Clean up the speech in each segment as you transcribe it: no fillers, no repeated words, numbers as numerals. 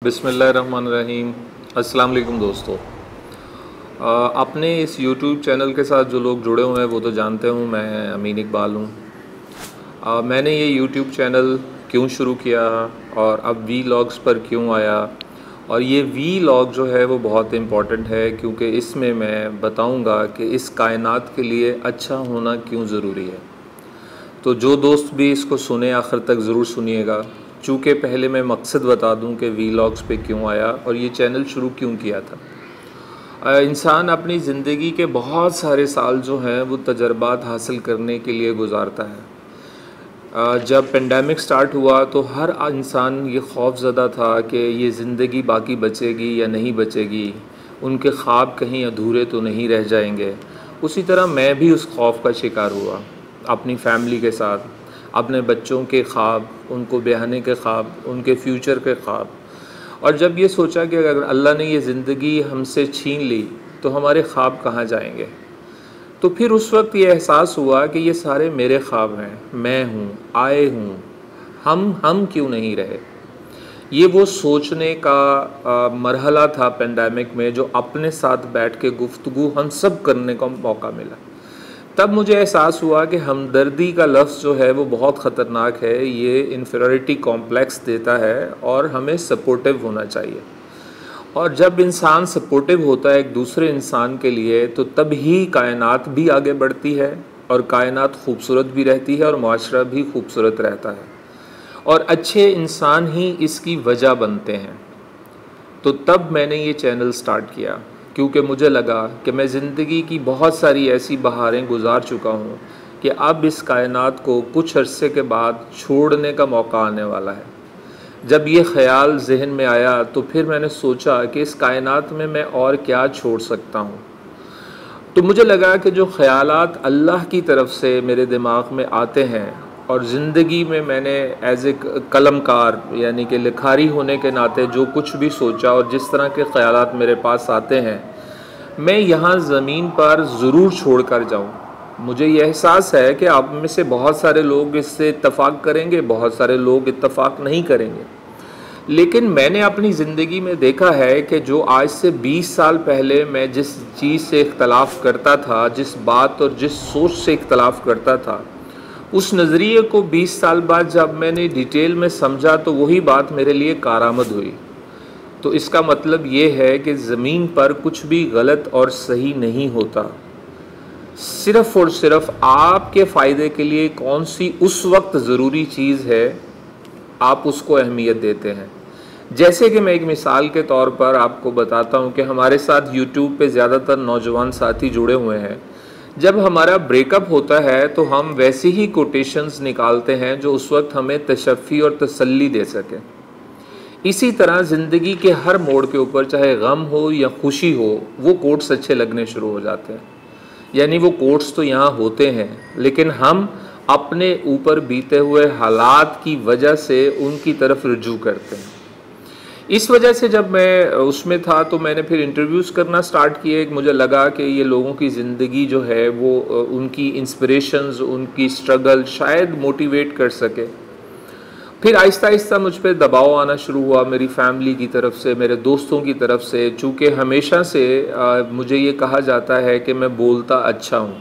बिस्मिल्लाहिर्रहमानिर्रहीम। अस्सलाम वालेकुम दोस्तों। अपने इस YouTube चैनल के साथ जो लोग जुड़े हुए हैं वो तो जानते हूँ, मैं अमीन इकबाल हूँ। मैंने ये YouTube चैनल क्यों शुरू किया और अब वीलॉग्स पर क्यों आया, और ये वीलॉग जो है वो बहुत इम्पॉर्टेंट है क्योंकि इसमें मैं बताऊँगा कि इस कायनात के लिए अच्छा होना क्यों ज़रूरी है। तो जो दोस्त भी इसको सुने आखिर तक ज़रूर सुनिएगा। चूँकि पहले मैं मकसद बता दूं कि वीलॉग्स पे क्यों आया और ये चैनल शुरू क्यों किया था। इंसान अपनी ज़िंदगी के बहुत सारे साल जो हैं वो तजर्बात हासिल करने के लिए गुजारता है। जब पेंडेमिक स्टार्ट हुआ तो हर इंसान ये खौफज़दा था कि ये ज़िंदगी बाकी बचेगी या नहीं बचेगी, उनके ख्वाब कहीं अधूरे तो नहीं रह जाएंगे। उसी तरह मैं भी उस खौफ का शिकार हुआ, अपनी फैमिली के साथ, अपने बच्चों के ख्वाब, उनको ब्याहने के ख्वाब, उनके फ्यूचर के ख्वाब। और जब ये सोचा कि अगर अल्लाह ने ये ज़िंदगी हमसे छीन ली तो हमारे ख्वाब कहाँ जाएंगे, तो फिर उस वक्त ये एहसास हुआ कि ये सारे मेरे ख्वाब हैं, मैं हूँ, आए हूँ, हम क्यों नहीं रहे। ये वो सोचने का मरहला था पेंडेमिक में, जो अपने साथ बैठ के गुफ्तगू हम सब करने का मौका मिला। तब मुझे एहसास हुआ कि हमदर्दी का लफ्ज़ जो है वो बहुत ख़तरनाक है, ये इन्फीरियरिटी कॉम्प्लेक्स देता है और हमें सपोर्टिव होना चाहिए। और जब इंसान सपोर्टिव होता है एक दूसरे इंसान के लिए तो तब ही कायनात भी आगे बढ़ती है और कायनात खूबसूरत भी रहती है और माशरा भी खूबसूरत रहता है, और अच्छे इंसान ही इसकी वजह बनते हैं। तो तब मैंने ये चैनल स्टार्ट किया क्योंकि मुझे लगा कि मैं ज़िंदगी की बहुत सारी ऐसी बहारें गुजार चुका हूँ कि अब इस कायनात को कुछ अरसे के बाद छोड़ने का मौका आने वाला है। जब ये ख़याल जहन में आया तो फिर मैंने सोचा कि इस कायनात में मैं और क्या छोड़ सकता हूँ। तो मुझे लगा कि जो ख़यालात अल्लाह की तरफ से मेरे दिमाग में आते हैं, और ज़िंदगी में मैंने एज़ ए कलमकार यानी कि लिखारी होने के नाते जो कुछ भी सोचा और जिस तरह के ख़यालात मेरे पास आते हैं, मैं यहाँ ज़मीन पर ज़रूर छोड़ कर जाऊँ। मुझे ये एहसास है कि आप में से बहुत सारे लोग इससे इत्तफ़ाक़ करेंगे, बहुत सारे लोग इत्तफ़ाक़ नहीं करेंगे, लेकिन मैंने अपनी ज़िंदगी में देखा है कि जो आज से 20 साल पहले मैं जिस चीज़ से इख्तलाफ़ करता था, जिस बात और जिस सोच से इख्तलाफ़ करता था, उस नज़रिए को 20 साल बाद जब मैंने डिटेल में समझा तो वही बात मेरे लिए कारामद हुई। तो इसका मतलब ये है कि ज़मीन पर कुछ भी गलत और सही नहीं होता, सिर्फ़ और सिर्फ आपके फ़ायदे के लिए कौन सी उस वक्त ज़रूरी चीज़ है, आप उसको अहमियत देते हैं। जैसे कि मैं एक मिसाल के तौर पर आपको बताता हूँ कि हमारे साथ YouTube पे ज़्यादातर नौजवान साथी जुड़े हुए हैं। जब हमारा ब्रेकअप होता है तो हम वैसी ही कोटेशंस निकालते हैं जो उस वक्त हमें तशफ़ी और तसल्ली दे सके। इसी तरह ज़िंदगी के हर मोड़ के ऊपर, चाहे गम हो या खुशी हो, वो कोट्स अच्छे लगने शुरू हो जाते हैं। यानी वो कोट्स तो यहाँ होते हैं, लेकिन हम अपने ऊपर बीते हुए हालात की वजह से उनकी तरफ रुजू करते हैं। इस वजह से जब मैं उसमें था तो मैंने फिर इंटरव्यूज़ करना स्टार्ट किए। मुझे लगा कि ये लोगों की ज़िंदगी जो है वो उनकी इंस्पिरेशंस, उनकी स्ट्रगल शायद मोटिवेट कर सके। फिर आहिस्ता आहिस्ता मुझ पर दबाव आना शुरू हुआ, मेरी फैमिली की तरफ से, मेरे दोस्तों की तरफ से। चूँकि हमेशा से मुझे ये कहा जाता है कि मैं बोलता अच्छा हूँ,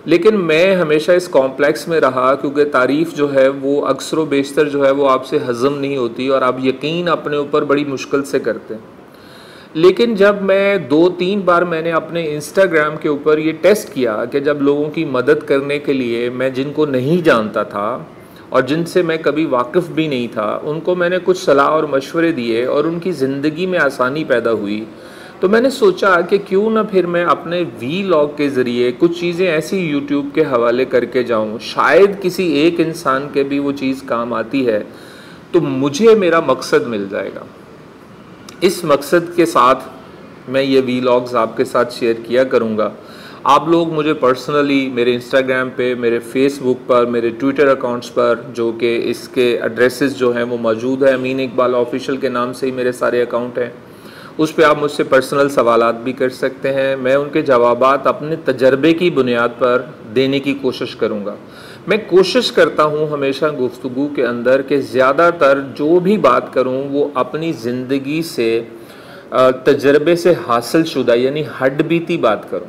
लेकिन मैं हमेशा इस कॉम्प्लेक्स में रहा क्योंकि तारीफ़ जो है वो अक्सर व बेशतर जो है वो आपसे हज़म नहीं होती और आप यकीन अपने ऊपर बड़ी मुश्किल से करते हैं। लेकिन जब मैं 2-3 बार मैंने अपने इंस्टाग्राम के ऊपर ये टेस्ट किया कि जब लोगों की मदद करने के लिए मैं जिनको नहीं जानता था और जिनसे मैं कभी वाकिफ़ भी नहीं था, उनको मैंने कुछ सलाह और मशवरे दिए और उनकी ज़िंदगी में आसानी पैदा हुई, तो मैंने सोचा कि क्यों ना फिर मैं अपने वीलॉग के ज़रिए कुछ चीज़ें ऐसी यूट्यूब के हवाले करके जाऊं, शायद किसी एक इंसान के भी वो चीज़ काम आती है तो मुझे मेरा मकसद मिल जाएगा। इस मकसद के साथ मैं ये वीलॉग्स आपके साथ शेयर किया करूँगा। आप लोग मुझे पर्सनली मेरे इंस्टाग्राम पे, मेरे फेसबुक पर, मेरे ट्विटर अकाउंट्स पर, जो कि इसके एड्रेसेस जो हैं वो मौजूद है, अमीन इकबाल ऑफिशियल के नाम से ही मेरे सारे अकाउंट हैं, उस पर आप मुझसे पर्सनल सवालात भी कर सकते हैं। मैं उनके जवाबात अपने तजर्बे की बुनियाद पर देने की कोशिश करूँगा। मैं कोशिश करता हूँ हमेशा गुफ्तगू के अंदर कि ज़्यादातर जो भी बात करूँ वो अपनी ज़िंदगी से तजर्बे से हासिल शुदा यानी हड्डबीती बात करूँ।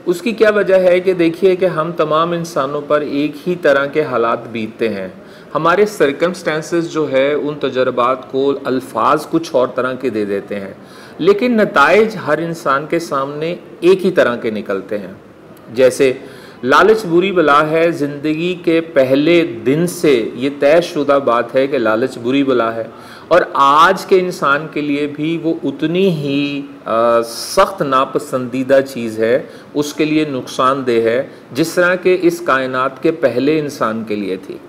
उसकी क्या वजह है कि देखिए कि हम तमाम इंसानों पर एक ही तरह के हालात बीतते हैं। हमारे सर्कमस्टेंसेस जो है उन तजर्बात को अल्फाज कुछ और तरह के दे देते हैं, लेकिन नताइज हर इंसान के सामने एक ही तरह के निकलते हैं। जैसे लालच बुरी बला है, ज़िंदगी के पहले दिन से ये तयशुदा बात है कि लालच बुरी बला है, और आज के इंसान के लिए भी वो उतनी ही सख्त नापसंदीदा चीज़ है, उसके लिए नुकसानदेह है जिस तरह के इस कायनात के पहले इंसान के लिए थी।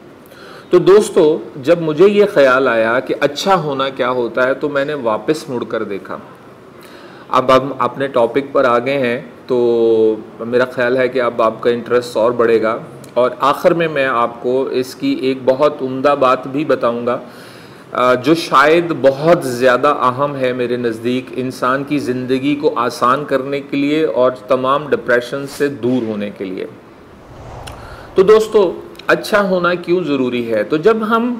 तो दोस्तों, जब मुझे ये ख्याल आया कि अच्छा होना क्या होता है, तो मैंने वापस मुड़कर देखा। अब हम अपने टॉपिक पर आ गए हैं, तो मेरा ख्याल है कि अब आपका इंटरेस्ट और बढ़ेगा, और आखिर में मैं आपको इसकी एक बहुत उम्दा बात भी बताऊंगा जो शायद बहुत ज़्यादा अहम है मेरे नज़दीक इंसान की ज़िंदगी को आसान करने के लिए और तमाम डिप्रेशन से दूर होने के लिए। तो दोस्तों, अच्छा होना क्यों ज़रूरी है? तो जब हम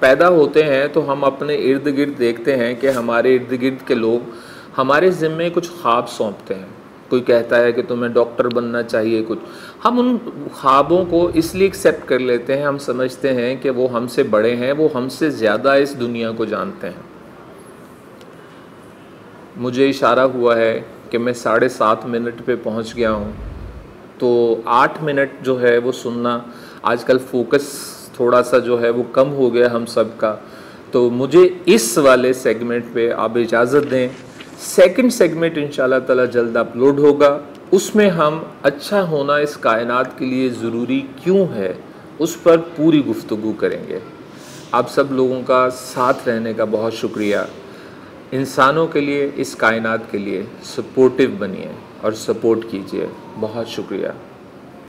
पैदा होते हैं तो हम अपने इर्द गिर्द देखते हैं कि हमारे इर्द गिर्द के लोग हमारे ज़िम्मे कुछ ख्वाब सौंपते हैं। कोई कहता है कि तुम्हें डॉक्टर बनना चाहिए कुछ। हम उन ख्वाबों को इसलिए एक्सेप्ट कर लेते हैं, हम समझते हैं कि वो हमसे बड़े हैं, वो हमसे ज़्यादा इस दुनिया को जानते हैं। मुझे इशारा हुआ है कि मैं 7.5 मिनट पे पहुंच गया हूं, तो 8 मिनट जो है वो सुनना, आजकल फोकस थोड़ा सा जो है वो कम हो गया हम सब का। तो मुझे इस वाले सेगमेंट पे आप इजाज़त दें। सेकंड सेगमेंट इंशाल्लाह ताला जल्द अपलोड होगा, उसमें हम अच्छा होना इस कायनात के लिए ज़रूरी क्यों है उस पर पूरी गुफ्तगू करेंगे। आप सब लोगों का साथ रहने का बहुत शुक्रिया। इंसानों के लिए, इस कायनात के लिए सपोर्टिव बनिए और सपोर्ट कीजिए। बहुत शुक्रिया।